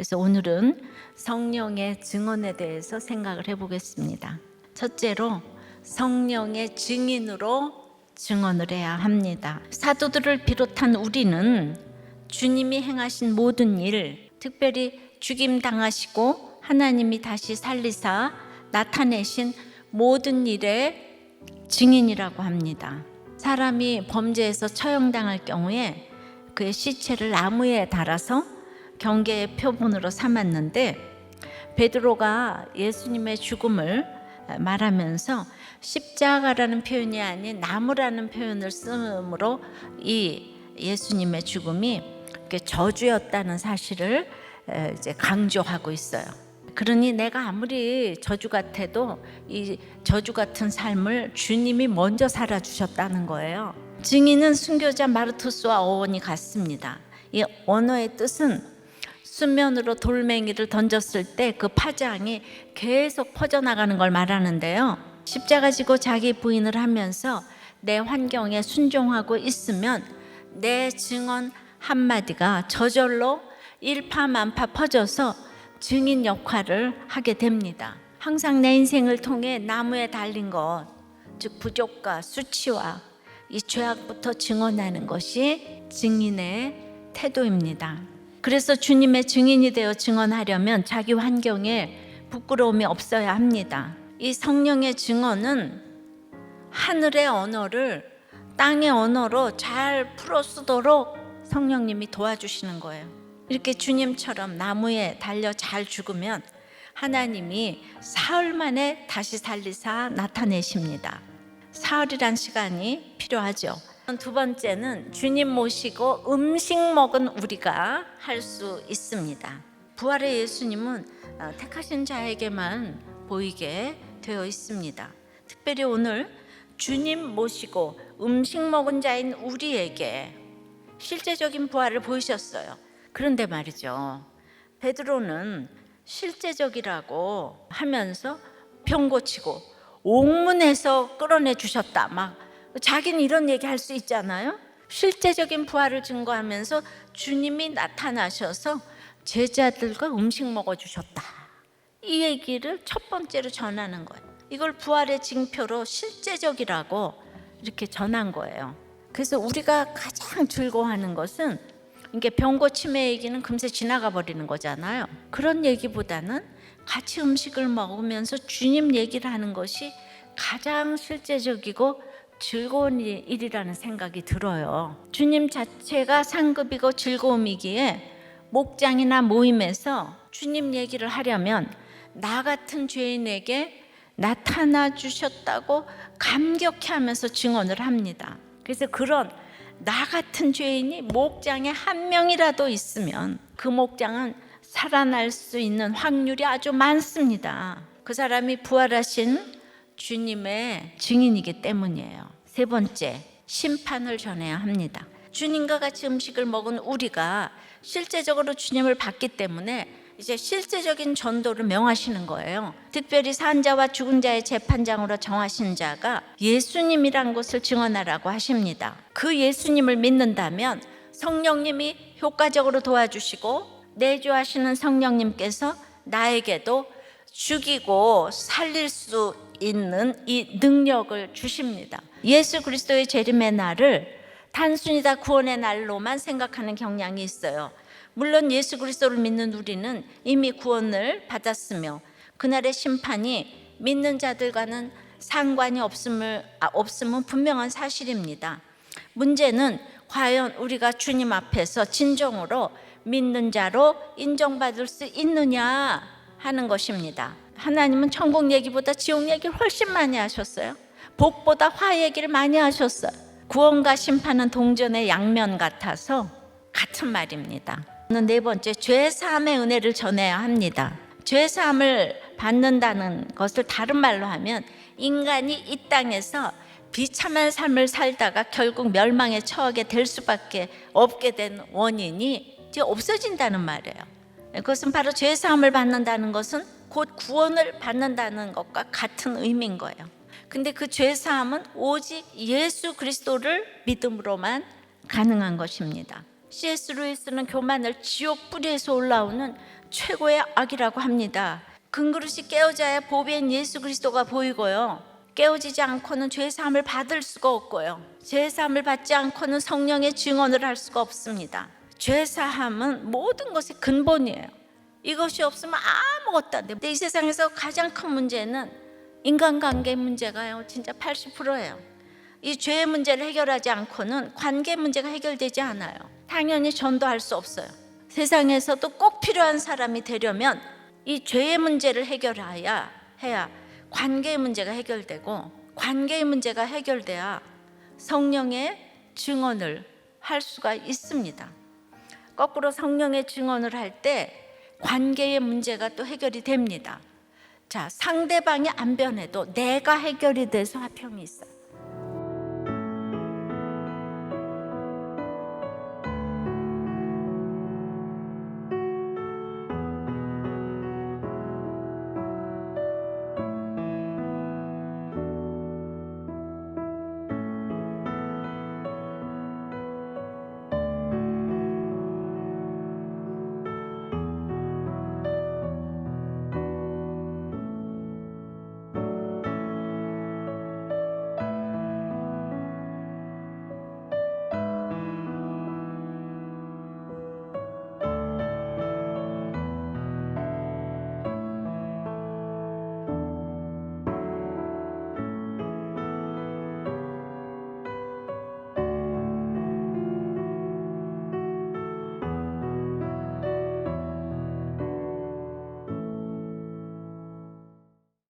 그래서 오늘은 성령의 증언에 대해서 생각을 해보겠습니다. 첫째로 성령의 증인으로 증언을 해야 합니다. 사도들을 비롯한 우리는 주님이 행하신 모든 일, 특별히 죽임 당하시고 하나님이 다시 살리사 나타내신 모든 일의 증인이라고 합니다. 사람이 범죄에서 처형당할 경우에 그의 시체를 나무에 달아서 경계의 표본으로 삼았는데, 베드로가 예수님의 죽음을 말하면서 십자가라는 표현이 아닌 나무라는 표현을 쓰므로 이 예수님의 죽음이 저주였다는 사실을 이제 강조하고 있어요. 그러니 내가 아무리 저주 같아도 이 저주 같은 삶을 주님이 먼저 살아주셨다는 거예요. 증인은 순교자 마르투스와 어원이 같습니다. 이 언어의 뜻은 수면으로 돌멩이를 던졌을 때 그 파장이 계속 퍼져나가는 걸 말하는데요. 십자가 지고 자기 부인을 하면서 내 환경에 순종하고 있으면 내 증언 한마디가 저절로 일파만파 퍼져서 증인 역할을 하게 됩니다. 항상 내 인생을 통해 나무에 달린 것, 즉 부족과 수치와 이 죄악부터 증언하는 것이 증인의 태도입니다. 그래서 주님의 증인이 되어 증언하려면 자기 환경에 부끄러움이 없어야 합니다. 이 성령의 증언은 하늘의 언어를 땅의 언어로 잘 풀어 쓰도록 성령님이 도와주시는 거예요. 이렇게 주님처럼 나무에 달려 잘 죽으면 하나님이 사흘 만에 다시 살리사 나타내십니다. 사흘이란 시간이 필요하죠. 두 번째는 주님 모시고 음식 먹은 우리가 할 수 있습니다. 부활의 예수님은 택하신 자에게만 보이게 되어 있습니다. 특별히 오늘 주님 모시고 음식 먹은 자인 우리에게 실제적인 부활을 보이셨어요. 그런데 말이죠, 베드로는 실제적이라고 하면서 병 고치고 옥문에서 끌어내 주셨다, 막 자기는 이런 얘기 할 수 있잖아요. 실제적인 부활을 증거하면서 주님이 나타나셔서 제자들과 음식 먹어주셨다, 이 얘기를 첫 번째로 전하는 거예요. 이걸 부활의 징표로 실제적이라고 이렇게 전한 거예요. 그래서 우리가 가장 즐거워하는 것은 이게 병고 치매 얘기는 금세 지나가 버리는 거잖아요. 그런 얘기보다는 같이 음식을 먹으면서 주님 얘기를 하는 것이 가장 실제적이고 즐거운 일이라는 생각이 들어요. 주님 자체가 상급이고 즐거움이기에 목장이나 모임에서 주님 얘기를 하려면 나 같은 죄인에게 나타나 주셨다고 감격해 하면서 증언을 합니다. 그래서 그런 나 같은 죄인이 목장에 한 명이라도 있으면 그 목장은 살아날 수 있는 확률이 아주 많습니다. 그 사람이 부활하신 주님의 증인이기 때문이에요. 세 번째, 심판을 전해야 합니다. 주님과 같이 음식을 먹은 우리가 실제적으로 주님을 봤기 때문에 이제 실제적인 전도를 명하시는 거예요. 특별히 산자와 죽은 자의 재판장으로 정하신 자가 예수님이라는 것을 증언하라고 하십니다. 그 예수님을 믿는다면 성령님이 효과적으로 도와주시고 내주하시는 성령님께서 나에게도 죽이고 살릴 수 있는 이 능력을 주십니다. 예수 그리스도의 재림의 날을 단순히 다 구원의 날로만 생각하는 경향이 있어요. 물론 예수 그리스도를 믿는 우리는 이미 구원을 받았으며 그날의 심판이 믿는 자들과는 상관이 없음은 분명한 사실입니다. 문제는 과연 우리가 주님 앞에서 진정으로 믿는 자로 인정받을 수 있느냐 하는 것입니다. 하나님은 천국 얘기보다 지옥 얘기를 훨씬 많이 하셨어요. 복보다 화 얘기를 많이 하셨어요. 구원과 심판은 동전의 양면 같아서 같은 말입니다. 네 번째, 죄사함의 은혜를 전해야 합니다. 죄사함을 받는다는 것을 다른 말로 하면 인간이 이 땅에서 비참한 삶을 살다가 결국 멸망에 처하게 될 수밖에 없게 된 원인이 이제 없어진다는 말이에요. 그것은 바로 죄사함을 받는다는 것은 곧 구원을 받는다는 것과 같은 의미인 거예요. 근데 그 죄사함은 오직 예수 그리스도를 믿음으로만 가능한 것입니다. C.S. 루이스는 교만을 지옥 뿌리에서 올라오는 최고의 악이라고 합니다. 금그릇이 깨어져야 보배인 예수 그리스도가 보이고요. 깨어지지 않고는 죄 사함을 받을 수가 없고요. 죄 사함을 받지 않고는 성령의 증언을 할 수가 없습니다. 죄 사함은 모든 것의 근본이에요. 이것이 없으면 아무것도 안 돼요. 근데 이 세상에서 가장 큰 문제는 인간관계 문제가요. 진짜 80%예요. 이 죄의 문제를 해결하지 않고는 관계 문제가 해결되지 않아요. 당연히 전도할 수 없어요. 세상에서도 꼭 필요한 사람이 되려면 이 죄의 문제를 해결해야 관계의 문제가 해결되고, 관계의 문제가 해결돼야 성령의 증언을 할 수가 있습니다. 거꾸로 성령의 증언을 할 때 관계의 문제가 또 해결이 됩니다. 자, 상대방이 안 변해도 내가 해결이 돼서 화평이 있어요.